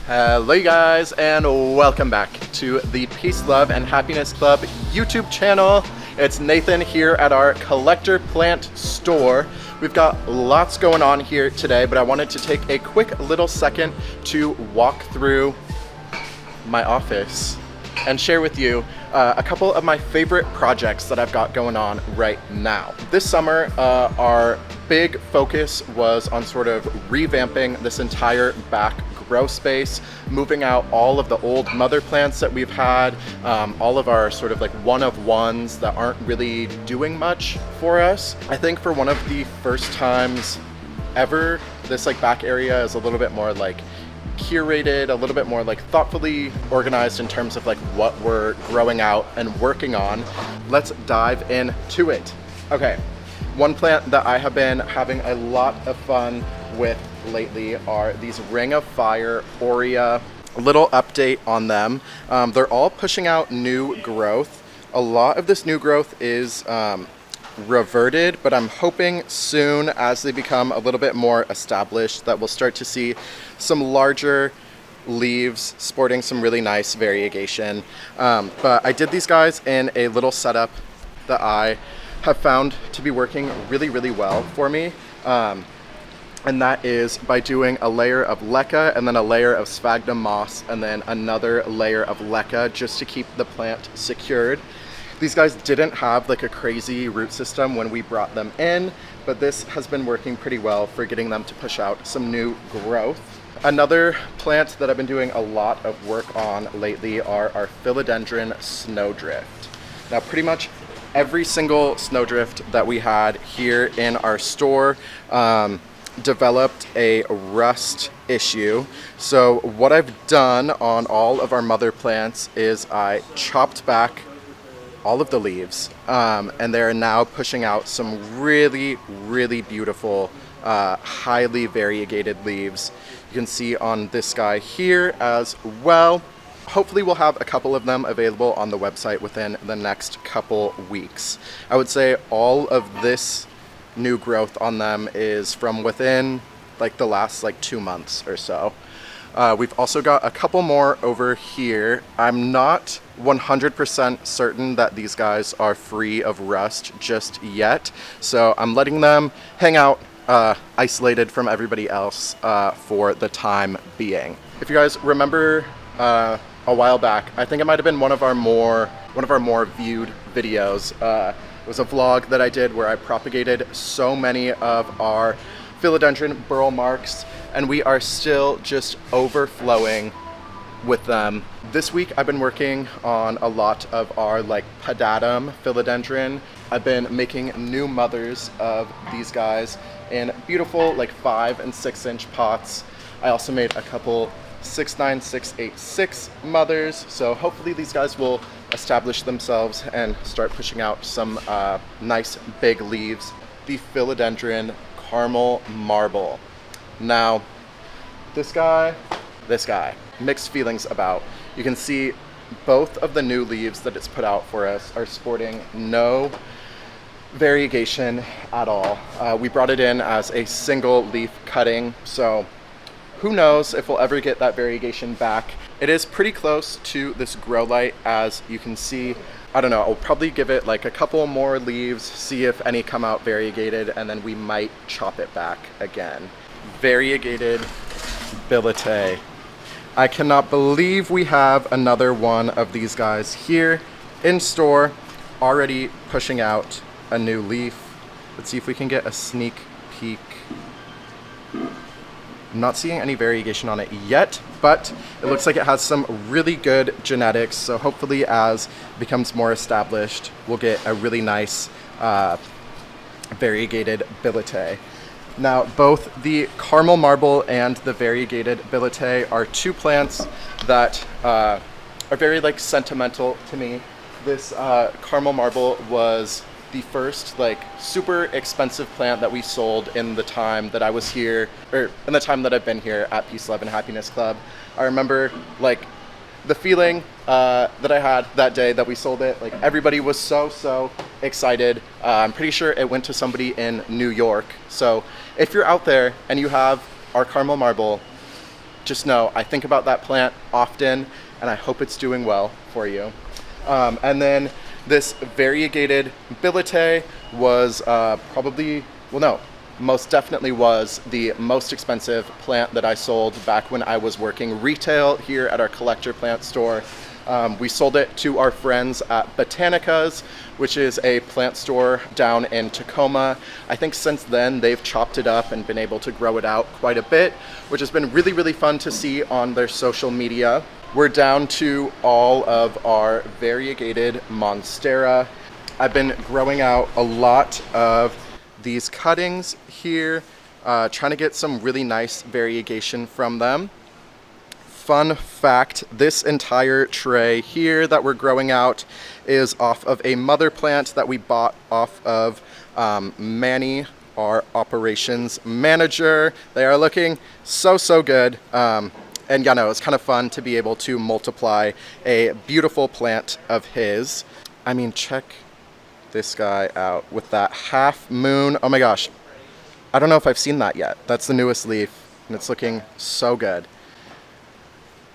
Hello you guys, and welcome back to the Peace, Love, and Happiness Club YouTube channel. It's Nathan here at our collector plant store. We've got lots going on here today, but I wanted to take a quick little second to walk through my office and share with you a couple of my favorite projects that I've got going on right now. This summer, our big focus was on sort of revamping this entire back grow space, moving out all of the old mother plants that we've had, all of our sort of like one-of-ones that aren't really doing much for us. I think for one of the first times ever, this like back area is a little bit more like curated, a little bit more like thoughtfully organized in terms of like what we're growing out and working on. Let's dive into it. Okay, one plant that I have been having a lot of fun with lately are these Ring of Fire Aurea. A little update on them. They're all pushing out new growth. A lot of this new growth is reverted, but I'm hoping soon, as they become a little bit more established, that we'll start to see some larger leaves sporting some really nice variegation. But I did these guys in a little setup that I have found to be working really, really well for me. And that is by doing a layer of leca and then a layer of sphagnum moss and then another layer of leca just to keep the plant secured. These guys didn't have like a crazy root system when we brought them in, but this has been working pretty well for getting them to push out some new growth. Another plant that I've been doing a lot of work on lately are our philodendron snowdrift. Now pretty much every single snowdrift that we had here in our store developed a rust issue. So what I've done on all of our mother plants is I chopped back all of the leaves, and they're now pushing out some really, really beautiful, highly variegated leaves. You can see on this guy here as well. Hopefully we'll have a couple of them available on the website within the next couple weeks. I would say all of this new growth on them is from within like the last like 2 months or so. We've also got a couple more over here. I'm not 100% certain that these guys are free of rust just yet, so I'm letting them hang out isolated from everybody else for the time being. If you guys remember a while back, I think it might have been one of our more viewed videos. It was a vlog that I did where I propagated so many of our philodendron burl marks, and we are still just overflowing with them. This week I've been working on a lot of our like pedatum philodendron. I've been making new mothers of these guys in beautiful like 5 and 6 inch pots. I also made a couple 6'9", 6'8", mothers, so hopefully these guys will establish themselves and start pushing out some nice big leaves. The philodendron caramel marble. Now this guy, mixed feelings about. You can see both of the new leaves that it's put out for us are sporting no variegation at all. We brought it in as a single leaf cutting, so who knows if we'll ever get that variegation back. It is pretty close to this grow light, as you can see. I don't know, I'll probably give it like a couple more leaves, see if any come out variegated, and then we might chop it back again. Variegated billet. I cannot believe we have another one of these guys here in store, already pushing out a new leaf. Let's see if we can get a sneak peek. I'm not seeing any variegation on it yet, but it looks like it has some really good genetics, so hopefully as it becomes more established, we'll get a really nice variegated billet. Now, both the caramel marble and the variegated billet are two plants that are very like sentimental to me. This caramel marble was the first like super expensive plant that we sold in the time that I was here, or in the time that I've been here at Peace, Love, and Happiness Club. I remember like the feeling that I had that day that we sold it. Like everybody was so excited. I'm pretty sure it went to somebody in New York. So if you're out there and you have our caramel marble, just know I think about that plant often, and I hope it's doing well for you. And then this variegated billet was most definitely was the most expensive plant that I sold back when I was working retail here at our collector plant store. We sold it to our friends at Botanica's, which is a plant store down in Tacoma. I think since then they've chopped it up and been able to grow it out quite a bit, which has been really, really fun to see on their social media. We're down to all of our variegated Monstera. I've been growing out a lot of these cuttings here, trying to get some really nice variegation from them. Fun fact, this entire tray here that we're growing out is off of a mother plant that we bought off of Manny, our operations manager. They are looking so, so good. And yeah, no, it's kind of fun to be able to multiply a beautiful plant of his. I mean, check this guy out with that half moon. Oh my gosh. I don't know if I've seen that yet. That's the newest leaf, and it's looking so good.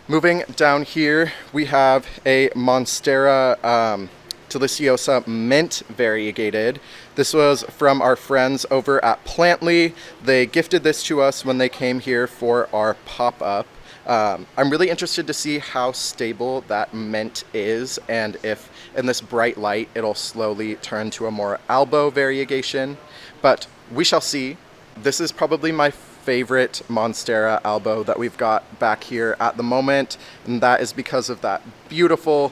Moving down here, we have a Monstera Deliciosa Mint Variegated. This was from our friends over at Plantly. They gifted this to us when they came here for our pop-up. I'm really interested to see how stable that mint is, and if in this bright light it'll slowly turn to a more albo variegation, but we shall see. This is probably my favorite Monstera albo that we've got back here at the moment, and that is because of that beautiful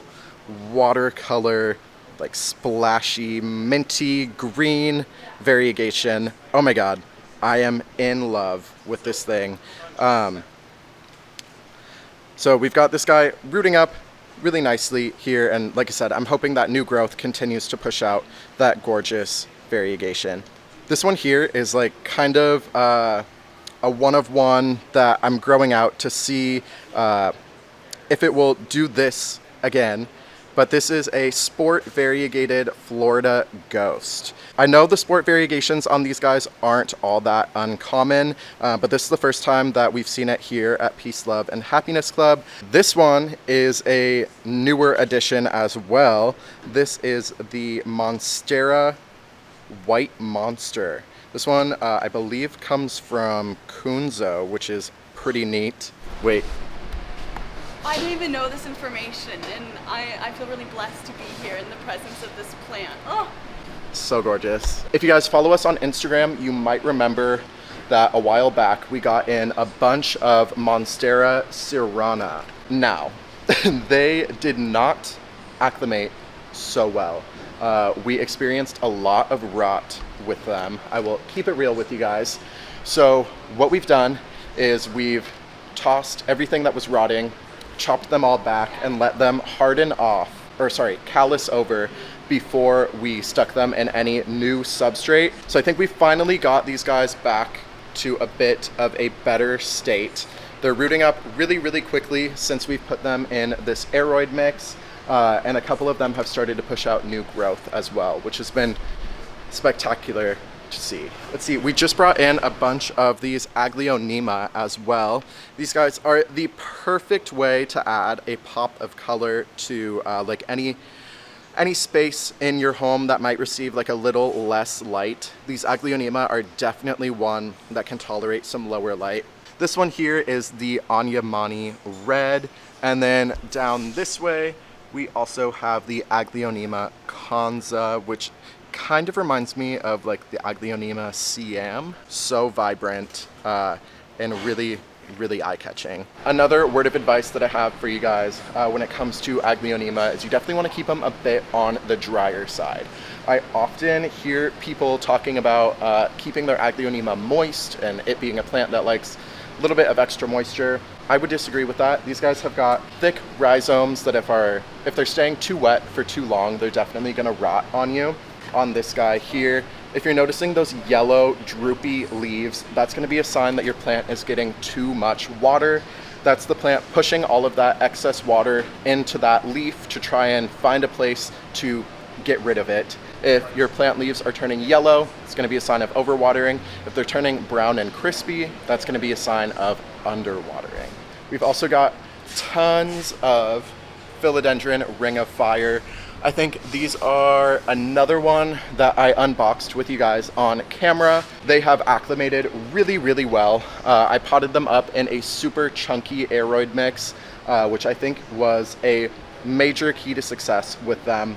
watercolor, like splashy, minty green variegation. Oh my god, I am in love with this thing. So we've got this guy rooting up really nicely here, and like I said, I'm hoping that new growth continues to push out that gorgeous variegation. This one here is like kind of a one-of-one that I'm growing out to see if it will do this again, but this is a sport variegated Florida Ghost. I know the sport variegations on these guys aren't all that uncommon, but this is the first time that we've seen it here at Peace, Love, and Happiness Club. This one is a newer addition as well. This is the Monstera White Monster. This one, I believe, comes from Kunzo, which is pretty neat. Wait. I didn't even know this information, and I feel really blessed to be here in the presence of this plant. Oh. So gorgeous. If you guys follow us on Instagram, you might remember that a while back we got in a bunch of Monstera Sirana. Now, they did not acclimate so well. We experienced a lot of rot with them. I will keep it real with you guys. So what we've done is we've tossed everything that was rotting, chopped them all back, and let them harden off, callus over before we stuck them in any new substrate. So I think we finally got these guys back to a bit of a better state. They're rooting up really, really quickly since we've put them in this aeroid mix, and a couple of them have started to push out new growth as well, which has been spectacular to see. Let's see, we just brought in a bunch of these Aglaonema as well. These guys are the perfect way to add a pop of color to like any space in your home that might receive like a little less light. These Aglaonema are definitely one that can tolerate some lower light. This one here is the Anyamani Red, and then down this way we also have the Aglaonema Kanza, which kind of reminds me of like the Aglaonema Siam. So vibrant and really, really eye-catching. Another word of advice that I have for you guys when it comes to Aglaonema is you definitely want to keep them a bit on the drier side. I often hear people talking about keeping their Aglaonema moist and it being a plant that likes a little bit of extra moisture. I would disagree with that. These guys have got thick rhizomes that if they're staying too wet for too long, they're definitely gonna rot on you. On this guy here, if you're noticing those yellow droopy leaves, that's going to be a sign that your plant is getting too much water. That's the plant pushing all of that excess water into that leaf to try and find a place to get rid of it. If your plant leaves are turning yellow, it's going to be a sign of overwatering. If they're turning brown and crispy, that's going to be a sign of underwatering. We've also got tons of philodendron ring of fire. I think these are another one that I unboxed with you guys on camera. They have acclimated really, really well. I potted them up in a super chunky aeroid mix, which I think was a major key to success with them.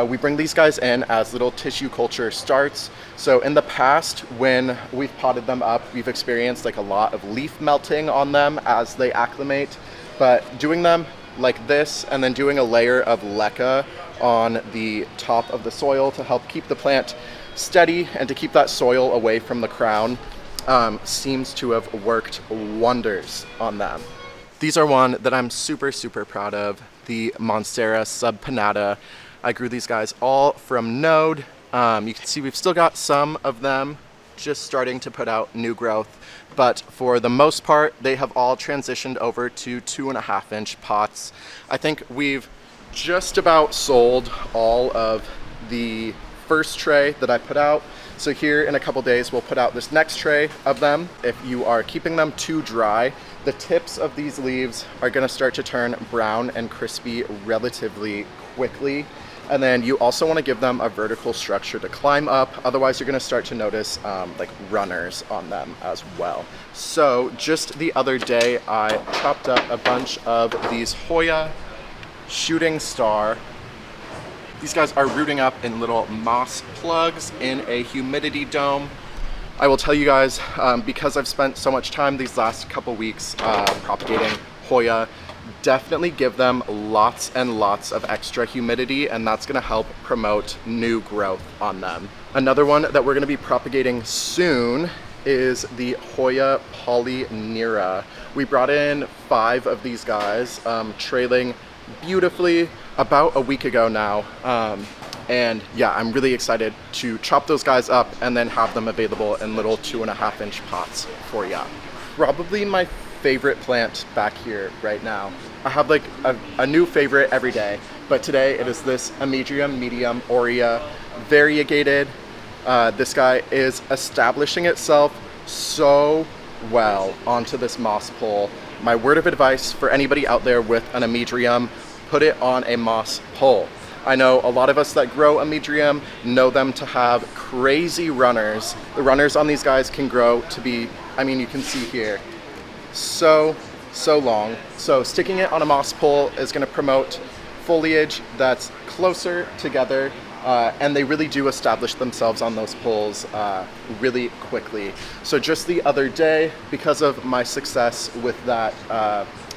We bring these guys in as little tissue culture starts. So in the past, when we've potted them up, we've experienced like a lot of leaf melting on them as they acclimate. But doing them like this and then doing a layer of leca on the top of the soil to help keep the plant steady and to keep that soil away from the crown seems to have worked wonders on them. These are one that I'm super, super proud of, the Monstera subpinnata. I grew these guys all from node. You can see we've still got some of them just starting to put out new growth, but for the most part, they have all transitioned over to 2.5-inch pots. I think we've just about sold all of the first tray that I put out. So here in a couple days, we'll put out this next tray of them. If you are keeping them too dry, the tips of these leaves are gonna start to turn brown and crispy relatively quickly. And then you also want to give them a vertical structure to climb up. Otherwise, you're going to start to notice like runners on them as well. So just the other day, I chopped up a bunch of these Hoya shooting star. These guys are rooting up in little moss plugs in a humidity dome. I will tell you guys, because I've spent so much time these last couple weeks propagating Hoya, definitely give them lots and lots of extra humidity, and that's going to help promote new growth on them. Another one that we're going to be propagating soon is the Hoya polynera. We brought in 5 of these guys, trailing beautifully about a week ago now. And yeah, I'm really excited to chop those guys up and then have them available in little 2.5-inch pots for ya. Probably my favorite plant back here right now. I have like a new favorite every day, but today it is this Amedrium medium aurea variegated. This guy is establishing itself so well onto this moss pole. My word of advice for anybody out there with an Amedrium, put it on a moss pole. I know a lot of us that grow Amedrium know them to have crazy runners. The runners on these guys can grow to be, I mean, you can see here, so long. So sticking it on a moss pole is going to promote foliage that's closer together, and they really do establish themselves on those poles really quickly. So just the other day, because of my success with that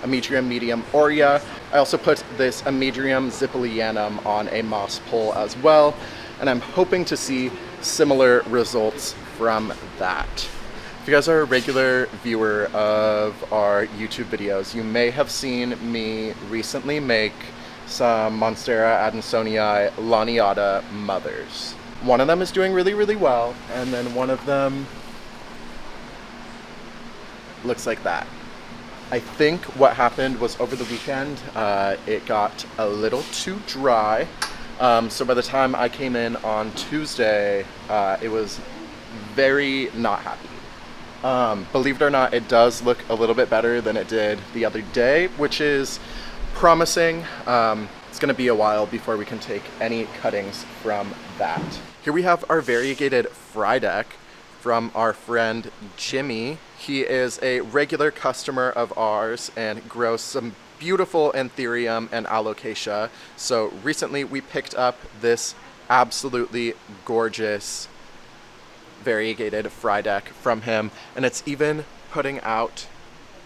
Amedrium medium aurea, I also put this Amedrium zippelianum on a moss pole as well, and I'm hoping to see similar results from that. If you guys are a regular viewer of our YouTube videos, you may have seen me recently make some Monstera adansonii laniata mothers. One of them is doing really, really well, and then one of them looks like that. I think what happened was over the weekend, it got a little too dry. So by the time I came in on Tuesday, it was very not happy. Believe it or not, it does look a little bit better than it did the other day, which is promising. It's going to be a while before we can take any cuttings from that. Here we have our variegated Friedeck from our friend Jimmy. He is a regular customer of ours and grows some beautiful Anthurium and Alocasia. So recently we picked up this absolutely gorgeous variegated Friedeck from him, and it's even putting out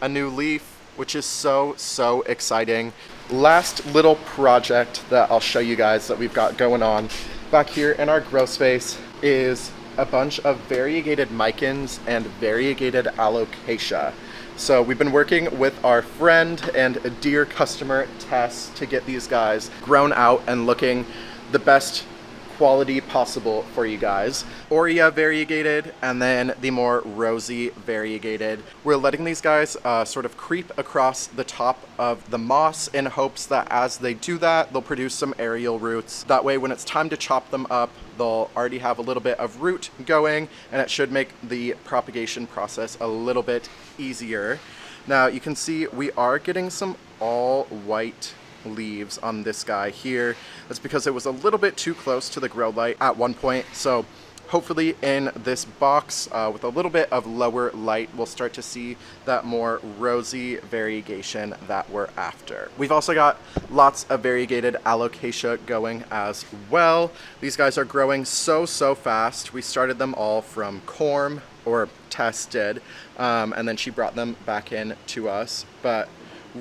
a new leaf, which is so exciting. Last little project that I'll show you guys that we've got going on back here in our grow space is a bunch of variegated Micans and variegated Alocasia. So we've been working with our friend and a dear customer, Tess, to get these guys grown out and looking the best quality possible for you guys. Aurea variegated, and then the more rosy variegated. We're letting these guys sort of creep across the top of the moss in hopes that as they do that, they'll produce some aerial roots. That way, when it's time to chop them up, they'll already have a little bit of root going, and it should make the propagation process a little bit easier. Now you can see we are getting some all white leaves on this guy here. That's because it was a little bit too close to the grow light at one point. So hopefully in this box with a little bit of lower light, we'll start to see that more rosy variegation that we're after. We've also got lots of variegated alocasia going as well. These guys are growing so fast. We started them all from corm, or Tess did, and then she brought them back in to us. But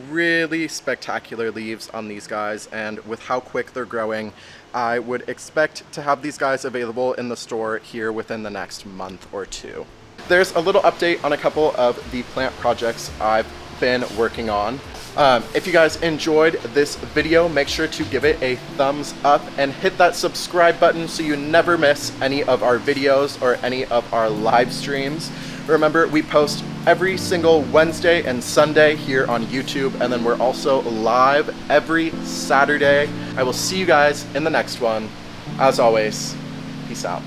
really spectacular leaves on these guys, and with how quick they're growing, I would expect to have these guys available in the store here within the next month or two. There's a little update on a couple of the plant projects I've been working on. If you guys enjoyed this video, make sure to give it a thumbs up and hit that subscribe button so you never miss any of our videos or any of our live streams. Remember, we post every single Wednesday and Sunday here on YouTube, and then we're also live every Saturday. I will see you guys in the next one. As always, peace out.